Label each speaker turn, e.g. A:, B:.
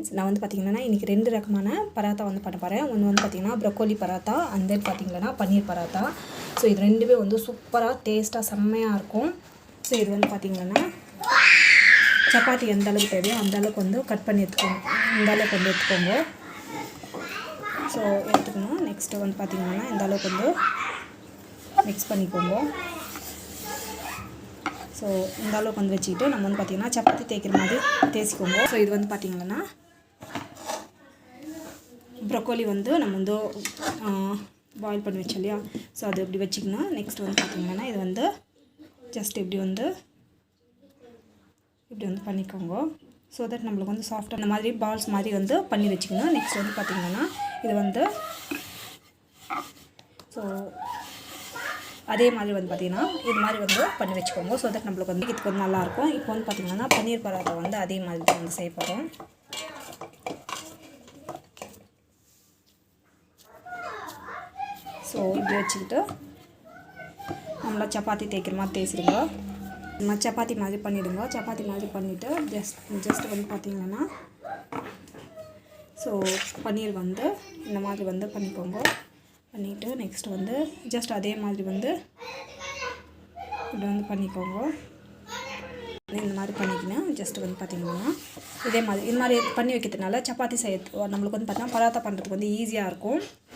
A: Friends, நான் வந்து பார்த்திங்கன்னா இன்றைக்கி 2 ரகமான பராத்தா வந்து பண்ண போகிறேன். ஒன்று வந்து பார்த்திங்கன்னா ப்ரொக்கோலி பராத்தா, அண்ட் தென் பார்த்திங்கன்னா பன்னீர் பராத்தா. ஸோ இது ரெண்டுமே வந்து சூப்பராக டேஸ்ட்டாக செம்மையாக இருக்கும். ஸோ இது வந்து பார்த்திங்கன்னா சப்பாத்தி எந்த அளவுக்கு தேவையோ அந்த அளவுக்கு வந்து கட் பண்ணி எடுத்துக்கோங்க. இந்த அளவுக்கு வந்து எடுத்துக்கோங்க. ஸோ எடுத்துக்கணும். நெக்ஸ்ட்டு வந்து பார்த்திங்கன்னா இந்த அளவுக்கு வந்து மிக்ஸ் பண்ணிக்கோங்க. ஸோ இந்த அளவுக்கு வந்து வச்சுக்கிட்டு நம்ம வந்து பார்த்திங்கன்னா சப்பாத்தி தேய்க்கிற மாதிரி தேய்ச்சிக்கோங்க. ஸோ இது வந்து பார்த்திங்கன்னா ப்ரொக்கோலி வந்து நம்ம வந்து பாயில் பண்ணி வச்சோம் இல்லையா, ஸோ அது இப்படி வச்சுக்கணும். நெக்ஸ்ட் வந்து பார்த்திங்கன்னா இது வந்து ஜஸ்ட் இப்படி வந்து பண்ணிக்கோங்க. ஸோ தட் நம்மளுக்கு வந்து சாஃப்டாக இந்த மாதிரி பால்ஸ் மாதிரி வந்து பண்ணி வச்சுக்கணும். நெக்ஸ்ட் வந்து பார்த்திங்கன்னா இது வந்து ஸோ அதே மாதிரி வந்து பார்த்திங்கன்னா இது மாதிரி வந்து பண்ணி வச்சுக்கோங்க. ஸோ தட் நம்மளுக்கு வந்து இதுக்கு வந்து நல்லாயிருக்கும். இப்போ வந்து பார்த்திங்கன்னா பன்னீர் பராத்தா வந்து அதே மாதிரி தான் வந்து செய்ய போகிறோம். ஸோ இப்படி வச்சுக்கிட்டு நம்மளா சப்பாத்தி தேய்க்கிற மாதிரி தேய்ச்சிடுங்க. நம்ம சப்பாத்தி மாதிரி பண்ணிவிடுங்க. சப்பாத்தி மாதிரி பண்ணிவிட்டு ஜஸ்ட் வந்து பார்த்திங்கன்னா ஸோ பன்னீர் வந்து இந்த மாதிரி வந்து பண்ணிக்கோங்க. பண்ணிவிட்டு நெக்ஸ்ட் வந்து ஜஸ்ட் அதே மாதிரி வந்து இப்படி வந்து பண்ணிக்கோங்க. இந்த மாதிரி பண்ணிக்கணும். ஜஸ்ட் வந்து பார்த்திங்கன்னா இதே மாதிரி இது மாதிரி பண்ணி வைக்கிறதுனால சப்பாத்தி செய்ய நம்மளுக்கு வந்து பார்த்தீங்கன்னா பராத்தா பண்ணுறதுக்கு வந்து ஈஸியாக இருக்கும்.